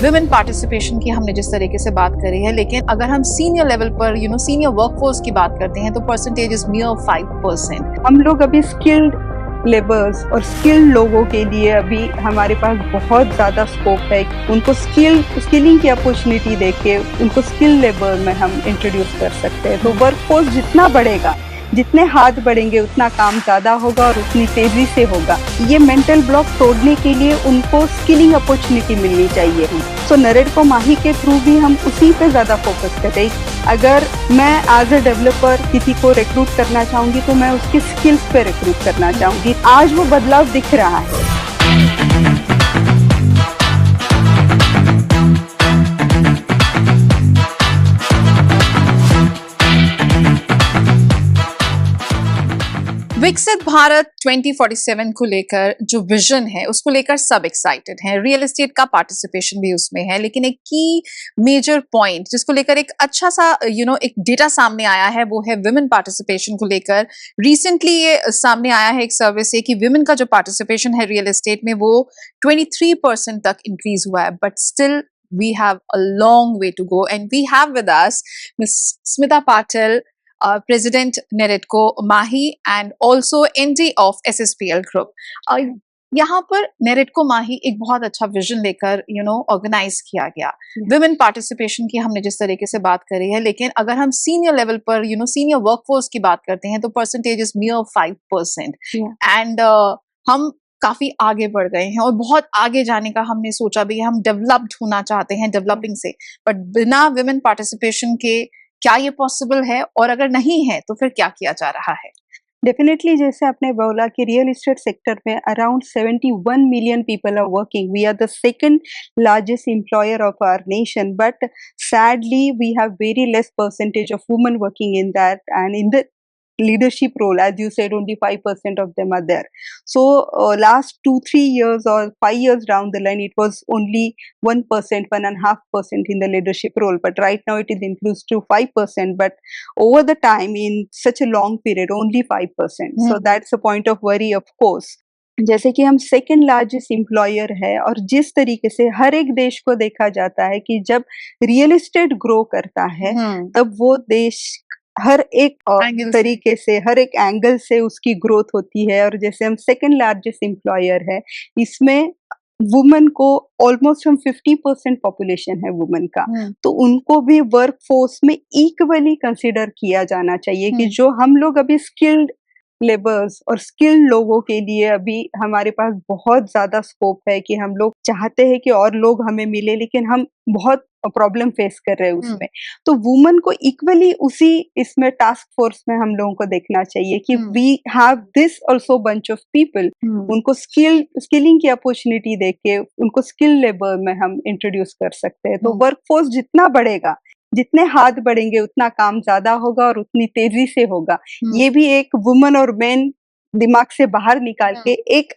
Women participation की हमने जिस तरीके से बात करी है, लेकिन अगर हम सीनियर लेवल पर सीनियर वर्कफोर्स की बात करते हैं तो परसेंटेज इज मियर 5%। हम लोग अभी स्किल्ड लेबर्स और स्किल्ड लोगों के लिए अभी हमारे पास बहुत ज़्यादा स्कोप है। उनको स्किलिंग की अपॉर्चुनिटी देके उनको स्किल लेबर में हम इंट्रोड्यूस कर सकते हैं। तो वर्कफोर्स जितना बढ़ेगा, जितने हाथ बढ़ेंगे उतना काम ज़्यादा होगा और उतनी तेज़ी से होगा। ये मेंटल ब्लॉक तोड़ने के लिए उनको स्किलिंग अपॉर्चुनिटी मिलनी चाहिए। सो नरेडको माही के थ्रू भी हम उसी पे ज़्यादा फोकस करें। अगर मैं एज अ डेवलपर किसी को रिक्रूट करना चाहूँगी तो मैं उसके स्किल्स पे रिक्रूट करना चाहूँगी। आज वो बदलाव दिख रहा है। विकसित भारत 2047 को लेकर जो विजन है उसको लेकर सब एक्साइटेड हैं। रियल एस्टेट का पार्टिसिपेशन भी उसमें है, लेकिन एक की मेजर पॉइंट जिसको लेकर एक अच्छा सा एक डेटा सामने आया है वो है विमेन पार्टिसिपेशन को लेकर। रिसेंटली ये सामने आया है एक सर्वे से कि विमेन का जो पार्टिसिपेशन है रियल एस्टेट में वो 23% तक इंक्रीज हुआ है, but still we have a long way to go, and we have with us Ms. Smita Patel, President Neredco Mahi and also ND of SSPL Group. यहाँ पर नेरेडको माही एक बहुत अच्छा विजन लेकर ऑर्गेनाइज किया गया। विमेन पार्टिसिपेशन की हमने जिस तरीके से बात करी है, लेकिन अगर हम सीनियर लेवल पर सीनियर वर्कफोर्स की बात करते हैं तो परसेंटेज इज मियर 5%। एंड हम काफी आगे बढ़ गए हैं और बहुत आगे जाने का हमने सोचा भी है। हम डेवलप्ड होना चाहते हैं डेवलपिंग से, बट बिना विमेन पार्टिसिपेशन के क्या ये पॉसिबल है, और अगर नहीं है तो फिर क्या किया जा रहा है? डेफिनेटली, जैसे आपने बोला कि रियल एस्टेट सेक्टर में around 71 million people are working. We are the second largest employer of our nation, but sadly we have very less percentage of women working in that, and in the leadership role, as you said, only 5% of them are there. So last 2-3 years or 5 years down the line, it was only 1%, 1.5% in the leadership role, but right now it is increased to 5%, but over the time, in such a long period, only 5%. So that's a point of worry, of course. जैसे कि हम second largest employer है, और जिस तरीके से हर एक देश को देखा जाता है कि जब रियल एस्टेट ग्रो करता है तब वो देश हर एक तरीके से, हर एक एंगल से उसकी ग्रोथ होती है। और जैसे हम सेकेंड लार्जेस्ट एम्प्लॉयर है, इसमें वुमेन को ऑलमोस्ट हम 50% पॉपुलेशन है वुमेन का, तो उनको भी वर्क फोर्स में इक्वली कंसिडर किया जाना चाहिए। कि जो हम लोग अभी स्किल्ड लेबर्स और स्किल्ड लोगों के लिए अभी हमारे पास बहुत ज्यादा स्कोप है कि हम लोग चाहते हैं कि और लोग हमें मिले, लेकिन हम बहुत प्रॉब्लम फेस कर रहे हैं उसमें। तो वुमेन को इक्वली उसी इसमें टास्क फोर्स में हम लोगों को देखना चाहिए कि we have this also bunch of people. उनको स्किलिंग की अपॉर्चुनिटी देके उनको स्किल लेबर में हम इंट्रोड्यूस कर सकते हैं। तो वर्कफोर्स जितना बढ़ेगा, जितने हाथ बढ़ेंगे उतना काम ज्यादा होगा और उतनी तेजी से होगा। ये भी एक वुमेन और मेन दिमाग से बाहर निकाल के एक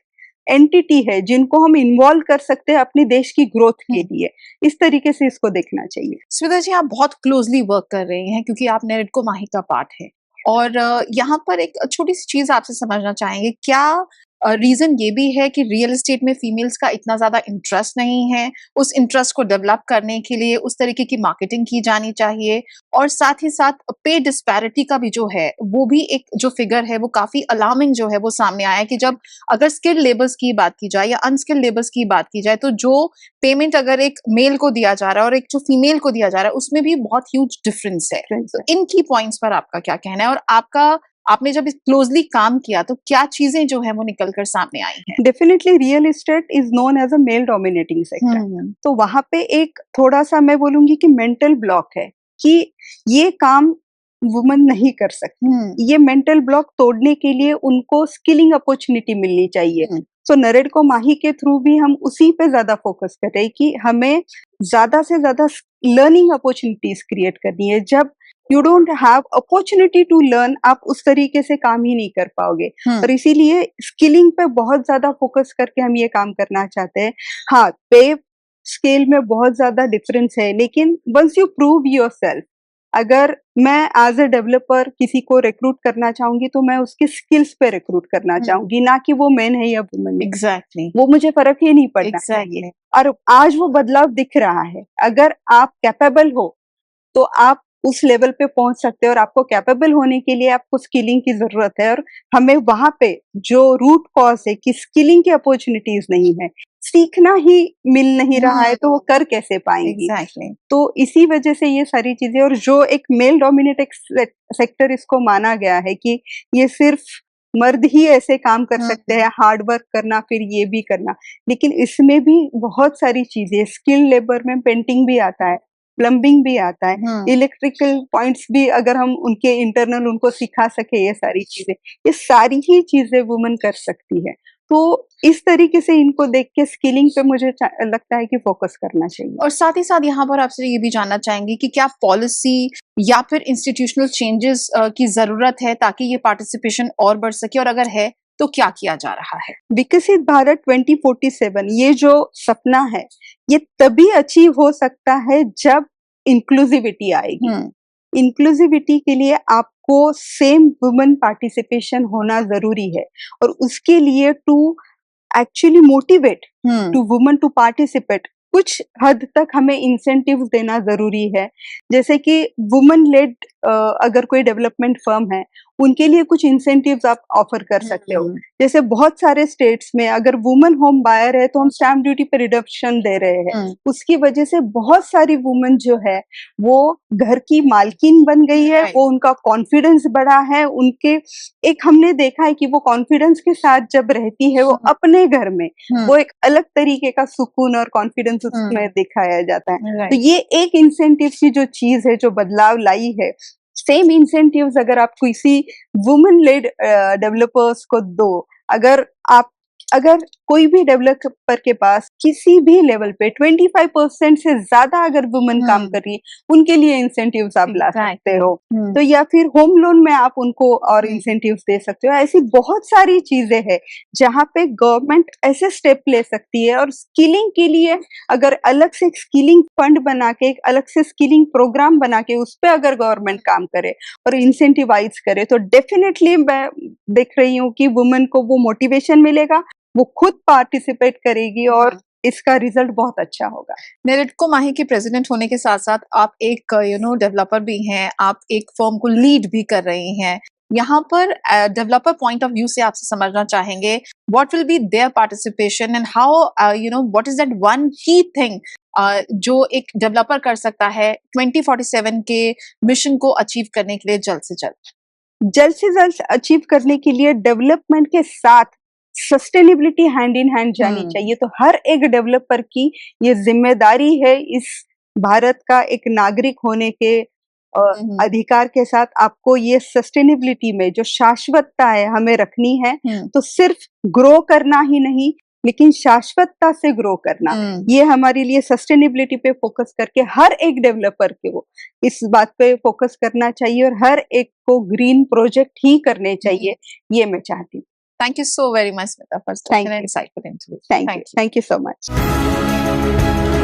एंटिटी है जिनको हम इन्वॉल्व कर सकते हैं अपने देश की ग्रोथ के लिए। इस तरीके से इसको देखना चाहिए। स्मिता जी, आप बहुत क्लोजली वर्क कर रही हैं क्योंकि आप नेरेडको माही का पार्ट है, और यहाँ पर एक छोटी सी चीज आपसे समझना चाहेंगे, क्या रीजन ये भी है कि रियल एस्टेट में फीमेल्स का इतना ज्यादा इंटरेस्ट नहीं है? उस इंटरेस्ट को डेवलप करने के लिए उस तरीके की मार्केटिंग की जानी चाहिए, और साथ ही साथ पे डिस्पैरिटी का भी जो है वो भी एक जो फिगर है वो काफी अलार्मिंग जो है वो सामने आया है कि जब अगर स्किल्ड लेबर्स की बात की जाए या अनस्किल्ड लेबर्स की बात की जाए तो जो पेमेंट अगर एक मेल को दिया जा रहा है और एक जो फीमेल को दिया जा रहा है उसमें भी बहुत ह्यूज डिफरेंस है। तो इन की पॉइंट्स पर आपका क्या कहना है, और आपने जब क्लोजली काम किया तो क्या चीजें जो है वो निकल कर सामने आई हैं? Definitely real estate is known as a male dominating sector. तो वहां पे एक थोड़ा सा मैं बोलूंगी कि मेंटल ब्लॉक है कि ये काम वुमन नहीं कर सकती। ये मेंटल ब्लॉक तोड़ने के लिए उनको स्किलिंग अपॉर्चुनिटी मिलनी चाहिए। सो नरेडको माही के थ्रू भी हम उसी पे ज्यादा फोकस करें कि हमें ज्यादा से ज्यादा लर्निंग अपॉर्चुनिटीज क्रिएट करनी है। जब you don't have opportunity to learn, आप उस तरीके से काम ही नहीं कर पाओगे। और इसीलिए स्किलिंग पे बहुत ज्यादा फोकस करके हम ये काम करना चाहते हैं। हाँ, पे स्केल में बहुत ज्यादा डिफरेंस है, लेकिन वंस यू प्रूव योरसेल्फ, अगर मैं एज अ डेवलपर किसी को रिक्रूट करना चाहूंगी तो मैं उसके स्किल्स पे रिक्रूट करना चाहूंगी, ना कि वो मैन है या वुमन है। एग्जैक्टली वो मुझे फर्क ही नहीं पड़ना चाहिए। और आज वो बदलाव दिख रहा है। अगर आप कैपेबल हो तो आप उस लेवल पे पहुंच सकते हो, और आपको कैपेबल होने के लिए आपको स्किलिंग की जरूरत है। और हमें वहां पे जो रूट कॉज है कि स्किलिंग की अपॉर्चुनिटीज नहीं है, सीखना ही मिल नहीं रहा है, तो वो कर कैसे पाएंगी। एग्जैक्टली तो इसी वजह से ये सारी चीजें, और जो एक मेल डोमिनेटेड सेक्टर इसको माना गया है कि ये सिर्फ मर्द ही ऐसे काम कर सकते हैं, हार्ड वर्क करना फिर ये भी करना, लेकिन इसमें भी बहुत सारी चीजें, स्किल लेबर में पेंटिंग भी आता है, प्लम्बिंग भी आता है, इलेक्ट्रिकल पॉइंट्स भी अगर हम उनके इंटरनल उनको सिखा सके, ये सारी चीजें, ये सारी ही चीजें वुमन कर सकती है। तो इस तरीके से इनको देख के स्किलिंग पे मुझे लगता है कि फोकस करना चाहिए। और साथ ही साथ यहाँ पर आपसे ये भी जानना चाहेंगे कि क्या पॉलिसी या फिर इंस्टीट्यूशनल चेंजेस की जरूरत है ताकि ये पार्टिसिपेशन और बढ़ सके, और अगर है तो क्या किया जा रहा है? विकसित भारत 2047 ये जो सपना है, ये तभी अचीव हो सकता है जब इंक्लूसिविटी आएगी। इंक्लूसिविटी के लिए आपको सेम वुमेन पार्टिसिपेशन होना जरूरी है, और उसके लिए to actually motivate to women to participate, कुछ हद तक हमें इंसेंटिव्स देना जरूरी है। जैसे कि वुमेन लेड अगर कोई डेवलपमेंट फर्म है, उनके लिए कुछ इंसेंटिव्स आप ऑफर कर सकते हो। जैसे बहुत सारे स्टेट्स में अगर वुमेन होम बायर है तो हम स्टैम्प ड्यूटी पे रिडक्शन दे रहे हैं। उसकी वजह से बहुत सारी वुमेन जो है वो घर की मालकिन बन गई है, वो उनका कॉन्फिडेंस बढ़ा है, उनके एक हमने देखा है कि वो कॉन्फिडेंस के साथ जब रहती है वो अपने घर में, वो एक अलग तरीके का सुकून और कॉन्फिडेंस उसमें दिखाया जाता है। तो ये एक इंसेंटिव की जो चीज है जो बदलाव लाई है। सेम इंसेंटिव्स अगर आप किसी वुमेन लेड डेवलपर्स को दो, अगर कोई भी डेवलपर के पास किसी भी लेवल पे 25% से ज्यादा अगर वुमेन काम कर रही है, उनके लिए इंसेंटिव्स आप ला सकते हो। तो या फिर होम लोन में आप उनको और इंसेंटिव्स दे सकते हो। ऐसी बहुत सारी चीजें हैं जहाँ पे गवर्नमेंट ऐसे स्टेप ले सकती है। और स्किलिंग के लिए अगर अलग से स्किलिंग फंड बना के, एक अलग से स्किलिंग प्रोग्राम बना के उस पर अगर गवर्नमेंट काम करे और इंसेंटिवाइज करे, तो डेफिनेटली मैं देख रही हूँ कि वुमेन को वो मोटिवेशन मिलेगा, वो खुद पार्टिसिपेट करेगी और इसका रिजल्ट बहुत अच्छा होगा। नेरिडको माही के प्रेसिडेंट होने के साथ साथ आप एक डेवलपर भी हैं, आप एक फर्म को लीड भी कर रही हैं। यहाँ पर डेवलपर पॉइंट ऑफ व्यू से आपसे समझना चाहेंगे what will be their participation and how what is that one key thing जो एक डेवलपर कर सकता है 2047 के मिशन को अचीव करने के लिए जल्द से जल्द अचीव करने के लिए डेवलपमेंट के साथ सस्टेनेबिलिटी हैंड इन हैंड जानी चाहिए। तो हर एक डेवलपर की ये जिम्मेदारी है, इस भारत का एक नागरिक होने के अधिकार के साथ आपको ये सस्टेनेबिलिटी में जो शाश्वतता है हमें रखनी है। तो सिर्फ ग्रो करना ही नहीं, लेकिन शाश्वतता से ग्रो करना, ये हमारे लिए सस्टेनेबिलिटी पे फोकस करके हर एक डेवलपर के वो इस बात पे फोकस करना चाहिए और हर एक को ग्रीन प्रोजेक्ट ही करने चाहिए, ये मैं चाहती हूँ। Thank you so very much, Smita, for such an insightful interview. Thank you so much.